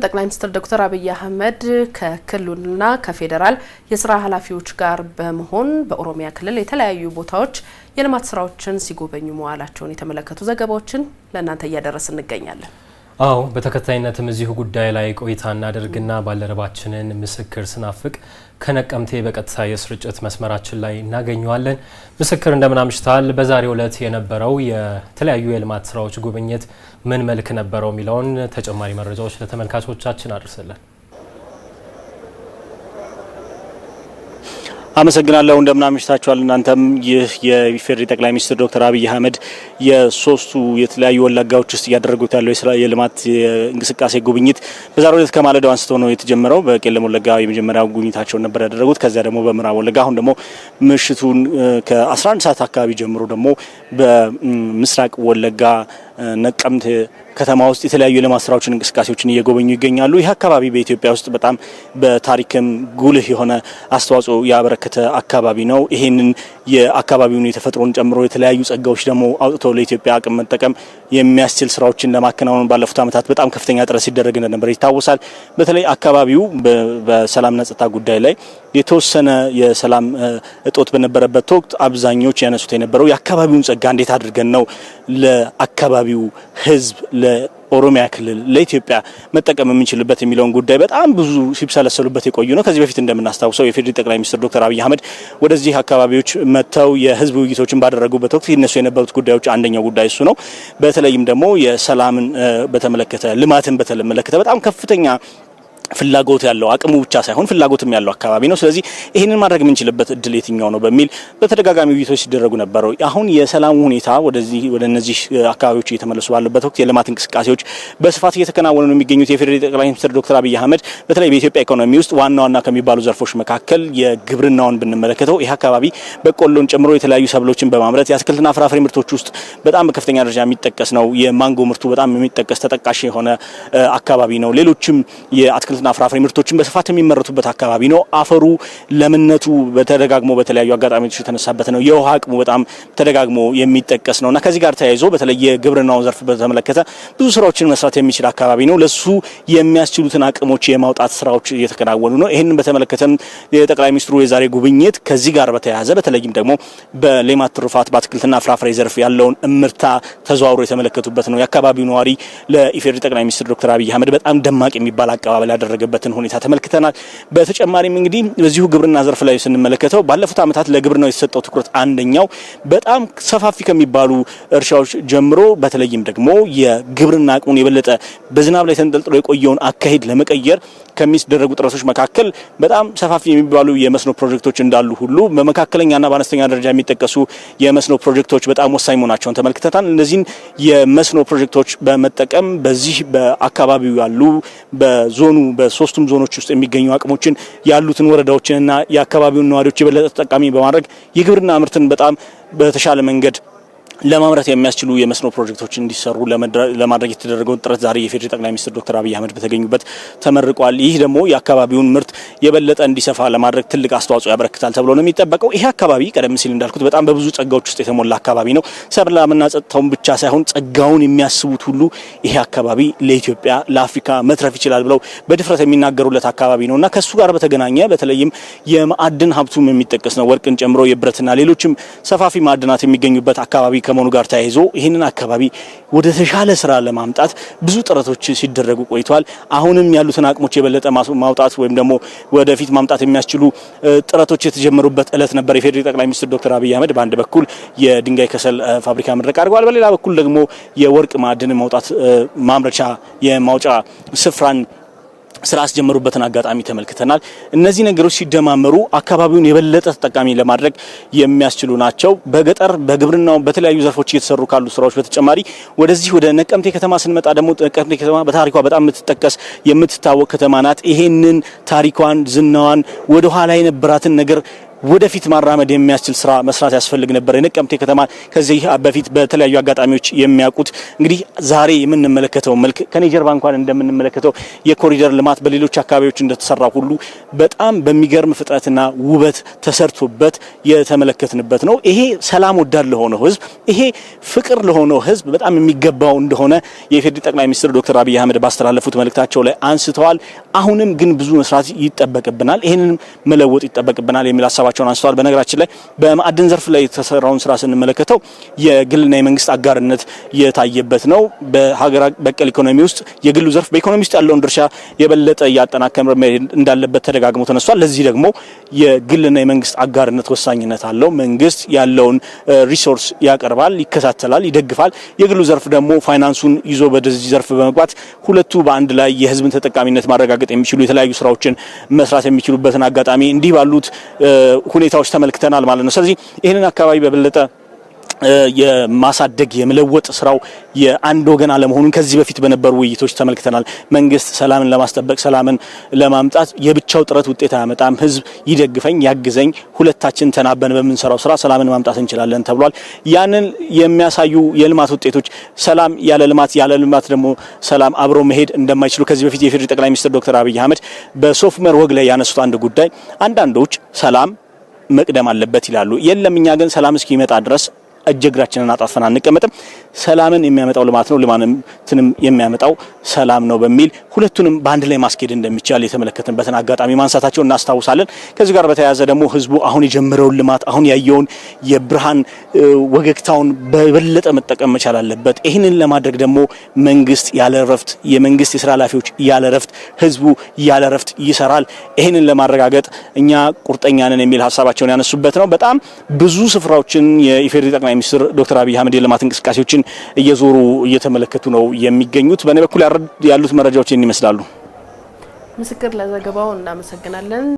ጠቅላይ ሚኒስትር ዶክተር አብይ አህመድ ከክልልና ከፌደራል የስራ ኃላፊዎች ጋር በመሆን በኦሮሚያ ክልል የተለያዩ ቦታዎች የልማት ስራዎችን ሲጎበኙ መዋላቸውን የተመለከቱ ዘገባዎችን ለእናንተ እያደረስን እንገኛለን። አዎ በተከታይነትም እዚሁ ጉዳይ ላይ ቆይታ እናደርግና ባልደረባችንን ምስክር ስናፍቅ ከነቀምቴ በቀጥታ የስርጭት መስመራችን ላይ እናገኘዋለን። ምስክር እንደምን አምሽታል? በዛሬው ዕለት የነበረው የተለያዩ የልማት ስራዎች ጉብኝት ምን መልክ ነበረው የሚለውን ተጨማሪ መረጃዎች ለተመልካቾቻችን አድርሰልን። አመሰግናለሁ። እንደምን አምሽታችኋል? እናንተም ይህ የኢፌዴሪ ጠቅላይ ሚኒስትር ዶክተር አብይ አህመድ የሶስቱ የተለያዩ ወለጋዎች ውስጥ ያደረጉት ያለው የልማት እንቅስቃሴ ጉብኝት በዛሬው ዕለት ከማለዳው አንስቶ ነው የተጀመረው። በቄለም ወለጋ የመጀመሪያው ጉብኝታቸውን ነበር ያደረጉት። ከዚያ ደግሞ በምዕራብ ወለጋ አሁን ደግሞ ምሽቱን ከ11 ሰዓት አካባቢ ጀምሮ ደግሞ በምስራቅ ወለጋ ነቀምት ከተማ ውስጥ የተለያዩ የልማት ስራዎችን እንቅስቃሴዎችን እየጎበኙ ይገኛሉ። ይህ አካባቢ በኢትዮጵያ ውስጥ በጣም በታሪክም ጉልህ የሆነ አስተዋጽኦ ያበረከተ አካባቢ ነው። ይሄንን የአካባቢውን የተፈጥሮን ጨምሮ የተለያዩ ጸጋዎች ደግሞ አውጥቶ ለኢትዮጵያ አቅም መጠቀም የሚያስችል ስራዎችን ለማከናወን ባለፉት ዓመታት በጣም ከፍተኛ ጥረት ሲደረግ እንደነበር ይታወሳል። በተለይ አካባቢው በሰላምና ጸጥታ ጉዳይ ላይ የተወሰነ የሰላም እጦት በነበረበት ወቅት አብዛኞች ያነሱት የነበረው የአካባቢውን ጸጋ እንዴት አድርገን ነው ለአካባቢው ህዝብ ለኦሮሚያ ክልል ለኢትዮጵያ መጠቀም የምንችልበት የሚለውን ጉዳይ በጣም ብዙ ሲብሰለሰሉበት የቆዩ ነው። ከዚህ በፊት እንደምናስታውሰው የፌዴራል ጠቅላይ ሚኒስትር ዶክተር አብይ አህመድ ወደዚህ አካባቢዎች መጥተው የህዝብ ውይይቶችን ባደረጉበት ወቅት ይነሱ የነበሩት ጉዳዮች አንደኛው ጉዳይ እሱ ነው። በተለይም ደግሞ የሰላምን በተመለከተ ልማትን በተመለከተ በጣም ከፍተኛ ፍላጎት ያለው አቅሙ ብቻ ሳይሆን ፍላጎትም ያለው አካባቢ ነው። ስለዚህ ይሄንን ማድረግ የምንችልበት እድል የትኛው ነው በሚል በተደጋጋሚ ውይይቶች ሲደረጉ ነበሩ። አሁን የሰላሙ ሁኔታ ወደ እነዚህ አካባቢዎች እየተመለሱ ባለበት ወቅት የልማት እንቅስቃሴዎች በስፋት እየተከናወኑ ነው የሚገኙት። የፌዴራል ጠቅላይ ሚኒስትር ዶክተር አብይ አህመድ በተለይ በኢትዮጵያ ኢኮኖሚ ውስጥ ዋና ከሚባሉ ዘርፎች መካከል የግብርናውን ብንመለከተው ይህ አካባቢ በቆሎን ጨምሮ የተለያዩ ሰብሎችን በማምረት የአትክልትና ፍራፍሬ ምርቶች ውስጥ በጣም በከፍተኛ ደረጃ የሚጠቀስ ነው። የማንጎ ምርቱ በጣም የሚጠቀስ ተጠቃሽ የሆነ አካባቢ ነው። ሌሎችም የአትክልትና ፍራፍሬ ምርቶችን በስፋት የሚመረቱበት አካባቢ ነው። አፈሩ ለምነቱ በተደጋግሞ በተለያዩ አጋጣሚዎች የተነሳበት ነው። የውሃ አቅሙ በጣም ተደጋግሞ የሚጠቀስ ነውና ከዚህ ጋር ተያይዞ በተለይ የግብርናውን ዘርፍ በተመለከተ ብዙ ስራዎችን መስራት የሚችል አካባቢ ነው። ለሱ የሚያስችሉትን አቅሞች የማውጣት ስራዎች እየተከናወኑ ነው። ይሄንን በተመለከተም የጠቅላይ ሚኒስትሩ የዛሬ ጉብኝት ከዚህ ጋር በተያያዘ በተለይም ደግሞ በሌማት ትሩፋት በአትክልትና ፍራፍሬ ዘርፍ ያለውን እምርታ ተዘዋውሮ የተመለከቱበት ነው። የአካባቢው ነዋሪ ለኢፌዴሪ ጠቅላይ ሚኒስትር ዶክተር አብይ አህመድ በጣም ደማቅ የሚባል አቀባበል ያደረገበትን ሁኔታ ተመልክተናል። በተጨማሪም እንግዲህ በዚሁ ግብርና ዘርፍ ላይ ስንመለከተው ባለፉት ዓመታት ለግብርናው የተሰጠው ትኩረት አንደኛው በጣም ሰፋፊ ከሚባሉ እርሻዎች ጀምሮ በተለይም ደግሞ የግብርና አቅሙን የበለጠ በዝናብ ላይ ተንጠልጥሎ የቆየውን አካሄድ ለመቀየር ከሚደረጉ ጥረቶች መካከል በጣም ሰፋፊ የሚባሉ የመስኖ ፕሮጀክቶች እንዳሉ ሁሉ በመካከለኛና በአነስተኛ ደረጃ የሚጠቀሱ የመስኖ ፕሮጀክቶች በጣም ወሳኝ መሆናቸውን ተመልክተናል። እነዚህን የመስኖ ፕሮጀክቶች በመጠቀም በዚህ በአካባቢው ያሉ በዞኑ በሶስቱም ዞኖች ውስጥ የሚገኙ አቅሞችን ያሉትን ወረዳዎችንና የአካባቢውን ነዋሪዎች የበለጠ ተጠቃሚ በማድረግ የግብርና ምርትን በጣም በተሻለ መንገድ ለማምረት የሚያስችሉ የመስኖ ፕሮጀክቶች እንዲሰሩ ለማድረግ የተደረገው ጥረት ዛሬ የፌዴራል ጠቅላይ ሚኒስትር ዶክተር አብይ አህመድ በተገኙበት ተመርቋል። ይህ ደግሞ የአካባቢውን ምርት የበለጠ እንዲሰፋ ለማድረግ ትልቅ አስተዋጽኦ ያበረክታል ተብሎ ነው የሚጠበቀው። ይህ አካባቢ ቀደም ሲል እንዳልኩት በጣም በብዙ ጸጋዎች ውስጥ የተሞላ አካባቢ ነው። ሰላምና ጸጥታውን ብቻ ሳይሆን ጸጋውን የሚያስቡት ሁሉ ይሄ አካባቢ ለኢትዮጵያ ለአፍሪካ መትረፍ ይችላል ብለው በድፍረት የሚናገሩለት አካባቢ ነውና ከሱ ጋር በተገናኘ በተለይም የማዕድን ሀብቱም የሚጠቀስ ነው። ወርቅን ጨምሮ የብረትና ሌሎችም ሰፋፊ ማዕድናት የሚገኙበት አካባቢ ከመሆኑ ጋር ተያይዞ ይህንን አካባቢ ወደ ተሻለ ስራ ለማምጣት ብዙ ጥረቶች ሲደረጉ ቆይተዋል። አሁንም ያሉትን አቅሞች የበለጠ ማውጣት ወይም ደግሞ ወደፊት ማምጣት የሚያስችሉ ጥረቶች የተጀመሩበት ዕለት ነበር። የፌዴራል ጠቅላይ ሚኒስትር ዶክተር አብይ አህመድ በአንድ በኩል የድንጋይ ከሰል ፋብሪካ ምረቃ አድርገዋል። በሌላ በኩል ደግሞ የወርቅ ማዕድን ማውጣት ማምረቻ የማውጫ ስፍራን ስራ አስጀመሩበትን አጋጣሚ ተመልክተናል። እነዚህ ነገሮች ሲደማመሩ አካባቢውን የበለጠ ተጠቃሚ ለማድረግ የሚያስችሉ ናቸው። በገጠር በግብርናው በተለያዩ ዘርፎች እየተሰሩ ካሉ ስራዎች በተጨማሪ ወደዚህ ወደ ነቀምቴ ከተማ ስንመጣ ደግሞ ነቀምቴ ከተማ በታሪኳ በጣም የምትጠቀስ የምትታወቅ ከተማ ናት። ይሄንን ታሪኳን ዝናዋን ወደ ኋላ የነበራትን ነገር ወደፊት ማራመድ የሚያስችል ስራ መስራት ያስፈልግ ነበር። የነቀምቴ ከተማ ከዚህ በፊት በተለያዩ አጋጣሚዎች የሚያውቁት እንግዲህ ዛሬ የምንመለከተው መልክ ከኔ ጀርባ እንኳን እንደምንመለከተው የኮሪደር ልማት በሌሎች አካባቢዎች እንደተሰራ ሁሉ በጣም በሚገርም ፍጥነትና ውበት ተሰርቶበት የተመለከትንበት ነው። ይሄ ሰላም ወዳድ ለሆነው ህዝብ፣ ይሄ ፍቅር ለሆነው ህዝብ በጣም የሚገባው እንደሆነ የኢፌዴሪ ጠቅላይ ሚኒስትር ዶክተር አብይ አህመድ ባስተላለፉት መልእክታቸው ላይ አንስተዋል። አሁንም ግን ብዙ መስራት ይጠበቅብናል፣ ይሄንን መለወጥ ይጠበቅብናል የሚል ሀሳባቸውን አንስተዋል። በነገራችን ላይ በማዕድን ዘርፍ ላይ የተሰራውን ስራ ስንመለከተው የግልና የመንግስት አጋርነት የታየበት ነው። በሀገር በቀል ኢኮኖሚ ውስጥ የግሉ ዘርፍ በኢኮኖሚ ውስጥ ያለውን ድርሻ የበለጠ እያጠናከረ እንዳለበት ተደጋግሞ ተነስቷል። ለዚህ ደግሞ የግልና የመንግስት አጋርነት ወሳኝነት አለው። መንግስት ያለውን ሪሶርስ ያቀርባል፣ ይከታተላል፣ ይደግፋል። የግሉ ዘርፍ ደግሞ ፋይናንሱን ይዞ በዚህ ዘርፍ በመግባት ሁለቱ በአንድ ላይ የህዝብን ተጠቃሚነት ማረጋገጥ የሚችሉ የተለያዩ ስራዎችን መስራት የሚችሉበትን አጋጣሚ እንዲህ ባሉት ሁኔታዎች ተመልክተናል ማለት ነው። ስለዚህ ይህንን አካባቢ በበለጠ የማሳደግ የመለወጥ ስራው የአንድ ወገን አለመሆኑን ከዚህ በፊት በነበሩ ውይይቶች ተመልክተናል። መንግስት ሰላምን ለማስጠበቅ ሰላምን ለማምጣት የብቻው ጥረት ውጤት አያመጣም፣ ህዝብ ይደግፈኝ ያግዘኝ፣ ሁለታችን ተናበን በምንሰራው ስራ ሰላምን ማምጣት እንችላለን ተብሏል። ያንን የሚያሳዩ የልማት ውጤቶች ሰላም ያለ ልማት ደግሞ ሰላም አብሮ መሄድ እንደማይችሉ ከዚህ በፊት የኢፌዴሪ ጠቅላይ ሚኒስትር ዶክተር አብይ አህመድ በሶፍ ዑመር ወግ ላይ ያነሱት አንድ ጉዳይ አንዳንዶች ሰላም መቅደም አለበት ይላሉ። የለም እኛ ግን ሰላም እስኪመጣ ድረስ እጅግራችንን አጣጥፈን አንቀመጥም፣ ሰላምን የሚያመጣው ልማት ነው፣ ልማትንም የሚያመጣው ሰላም ነው በሚል ሁለቱንም በአንድ ላይ ማስኬድ እንደሚቻል የተመለከትንበትን አጋጣሚ ማንሳታቸውን እናስታውሳለን። ከዚህ ጋር በተያያዘ ደግሞ ህዝቡ አሁን የጀመረውን ልማት አሁን ያየውን የብርሃን ወገግታውን በበለጠ መጠቀም መቻል አለበት። ይህንን ለማድረግ ደግሞ መንግስት ያለ ረፍት፣ የመንግስት የስራ ኃላፊዎች ያለ ረፍት፣ ህዝቡ ያለ ረፍት ይሰራል። ይህንን ለማረጋገጥ እኛ ቁርጠኛ ነን የሚል ሀሳባቸውን ያነሱበት ነው። በጣም ብዙ ስፍራዎችን የኢፌዴሪ ጠቅላይ ሚኒስትር ዶክተር አብይ አህመድ የልማት እንቅስቃሴዎችን እየዞሩ እየተመለከቱ ነው የሚገኙት። በእኔ በኩል ያሉት መረጃዎች ይመስላሉ። ምስክር ለዘገባው እናመሰግናለን።